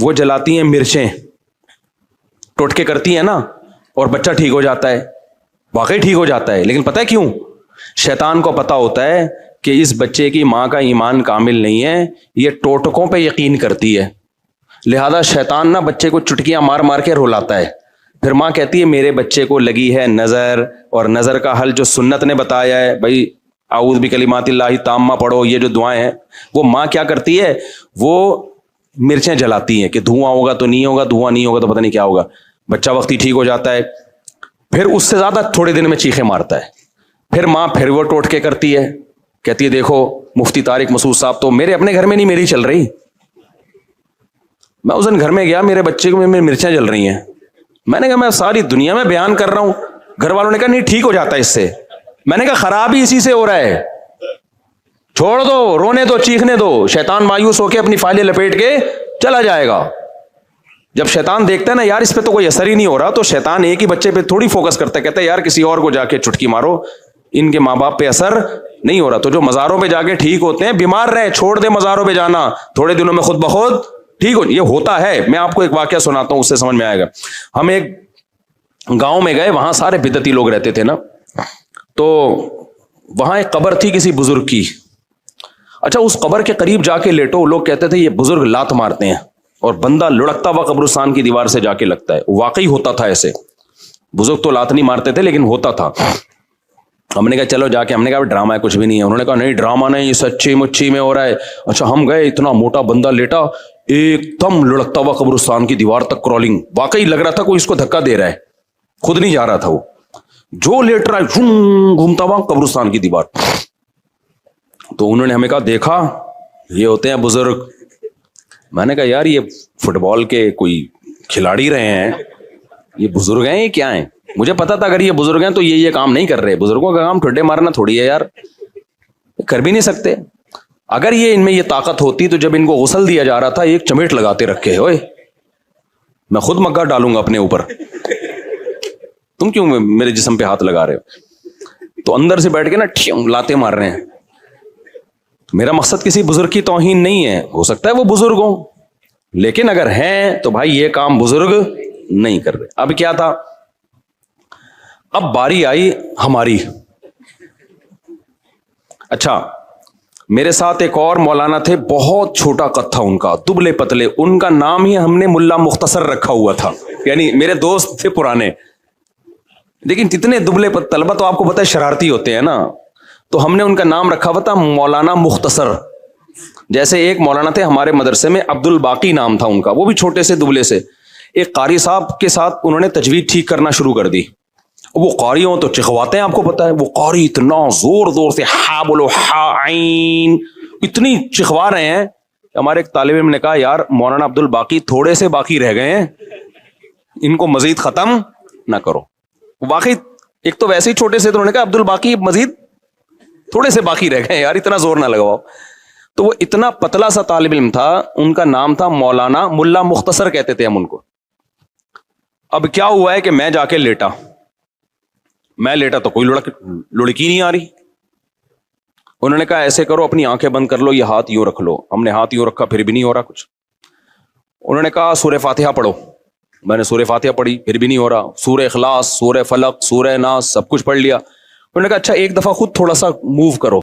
وہ جلاتی ہیں مرچیں، ٹوٹکے کرتی ہیں نا، اور بچہ ٹھیک ہو جاتا ہے، واقعی ٹھیک ہو جاتا ہے. لیکن پتہ ہے کیوں؟ شیطان کو پتا ہوتا ہے کہ اس بچے کی ماں کا ایمان کامل نہیں ہے، یہ ٹوٹکوں پہ یقین کرتی ہے، لہذا شیطان نہ بچے کو چٹکیاں مار مار کے رلاتا ہے. پھر ماں کہتی ہے میرے بچے کو لگی ہے نظر، اور نظر کا حل جو سنت نے بتایا ہے، بھائی اعوذ بکلمات اللہ تامہ پڑھو، یہ جو دعائیں ہیں، وہ ماں کیا کرتی ہے، وہ مرچیں جلاتی ہیں کہ دھواں ہوگا تو نہیں ہوگا، دھواں نہیں ہوگا تو پتہ نہیں کیا ہوگا. بچہ وقتی ٹھیک ہو جاتا ہے، پھر اس سے زیادہ تھوڑے دن میں چیخیں مارتا ہے. پھر ماں پھر وہ ٹوٹکے کرتی ہے، کہتی ہے دیکھو مفتی طارق مسعود صاحب تو میرے اپنے گھر میں نہیں میری چل رہی، میں اس دن گھر میں گیا، میرے بچے کو میں مرچیں جل رہی ہیں. میں نے کہا میں ساری دنیا میں بیان کر رہا ہوں. گھر والوں نے کہا نہیں ٹھیک ہو جاتا ہے اس سے. میں نے کہا خراب ہی اسی سے ہو رہا ہے، چھوڑ دو، رونے دو، چیخنے دو. شیطان مایوس ہو کے اپنی فائلیں لپیٹ کے چلا جائے گا. جب شیطان دیکھتا ہے نا یار اس پہ تو کوئی اثر ہی نہیں ہو رہا، تو شیطان ایک ہی بچے پہ تھوڑی فوکس کرتا ہے، کہتا ہے یار کسی اور کو جا کے چٹکی مارو، ان کے ماں باپ پہ اثر نہیں ہو رہا. تو جو مزاروں پہ جا کے ٹھیک ہوتے ہیں، بیمار رہے چھوڑ دے مزاروں پہ جانا، تھوڑے دنوں میں خود بخود ٹھیک ہو. یہ ہوتا ہے. میں آپ کو ایک واقعہ سناتا ہوں، اس سے سمجھ میں آئے گا. ہم ایک گاؤں میں گئے، وہاں سارے بدعتی لوگ رہتے تھے نا، تو وہاں ایک قبر تھی کسی بزرگ کی. اچھا اس قبر کے قریب جا کے لیٹو، لوگ کہتے تھے یہ بزرگ لات مارتے ہیں، اور بندہ لڑکتا ہوا قبرستان کی دیوار سے جا کے لگتا ہے. واقعی ہوتا تھا ایسے. بزرگ تو لات نہیں مارتے تھے لیکن ہوتا تھا. ہم نے کہا چلو جا کے، ہم نے کہا ڈرامہ ہے کچھ بھی نہیں ہے. انہوں نے کہا نہیں ڈرامہ نہیں، یہ سچی مچی میں ہو رہا ہے. اچھا ہم گئے، اتنا موٹا بندہ لیٹا، ایک دم لڑکتا ہوا قبرستان کی دیوار تک کرالنگ. واقعی لگ رہا تھا کوئی اس کو دھکا دے رہا ہے، خود نہیں جا رہا تھا وہ، جو لیٹ رہا ہے گھومتا ہوا قبرستان کی دیوار. تو انہوں نے ہمیں کہا دیکھا یہ ہوتے ہیں بزرگ. میں نے کہا یار یہ فٹ بال کے کوئی کھلاڑی رہے ہیں، یہ بزرگ ہیں یہ کیا ہیں؟ مجھے پتا تھا اگر یہ بزرگ ہیں تو یہ کام نہیں کر رہے. بزرگوں کا کام ٹھڈے مارنا تھوڑی ہے یار، کر بھی نہیں سکتے. اگر یہ ان میں یہ طاقت ہوتی تو جب ان کو غسل دیا جا رہا تھا ایک چمیٹ لگاتے رکھے، اوئے میں خود مگا ڈالوں گا اپنے اوپر، تم کیوں میرے جسم پہ ہاتھ لگا رہے ہو؟ تو اندر سے بیٹھ کے نا لاتے مار رہے ہیں. میرا مقصد کسی بزرگ کی توہین نہیں ہے، ہو سکتا ہے وہ بزرگ ہوں، لیکن اگر ہیں تو بھائی یہ کام بزرگ نہیں کر رہے. اب کیا تھا، اب باری آئی ہماری. اچھا میرے ساتھ ایک اور مولانا تھے، بہت چھوٹا قد تھا ان کا، دبلے پتلے. ان کا نام ہی ہم نے ملا مختصر رکھا ہوا تھا، یعنی میرے دوست تھے پرانے. لیکن اتنے دبلے طلبہ تو آپ کو پتہ ہے شرارتی ہوتے ہیں نا، تو ہم نے ان کا نام رکھا ہوا تھا مولانا مختصر. جیسے ایک مولانا تھے ہمارے مدرسے میں، عبد الباقی نام تھا ان کا، وہ بھی چھوٹے سے دبلے سے. ایک قاری صاحب کے ساتھ انہوں نے تجوید ٹھیک کرنا شروع کر دی. وہ قاری ہوں تو چکھواتے ہیں، آپ کو پتا ہے وہ قاری اتنا زور زور سے ہا بولو ہا عین، اتنی چکھوا رہے ہیں. ہمارے ایک طالب علم نے کہا یار مولانا عبد الباقی تھوڑے سے باقی رہ گئے ہیں، ان کو مزید ختم نہ کرو. واقعی ایک تو ویسے ہی چھوٹے سے، تو انہوں نے کہا عبد الباقی مزید تھوڑے سے باقی رہ گئے یار، اتنا زور نہ لگواؤ. تو وہ اتنا پتلا سا طالب علم تھا، ان کا نام تھا مولانا ملا مختصر کہتے تھے ہم ان کو. اب کیا ہوا ہے کہ میں جا کے لیٹا تو کوئی لڑکی نہیں آ رہی. انہوں نے کہا ایسے کرو اپنی آنکھیں بند کر لو، یہ ہاتھ یوں رکھ لو. ہم نے ہاتھ یوں رکھا، پھر بھی نہیں ہو رہا کچھ. انہوں نے کہا سورہ فاتحہ پڑھو. میں نے سورہ فاتحہ پڑھی، پھر بھی نہیں ہو رہا. سورہ اخلاص، سورہ فلق، سورہ ناس سب کچھ پڑھ لیا. انہوں نے کہا اچھا ایک دفعہ خود تھوڑا سا موو کرو.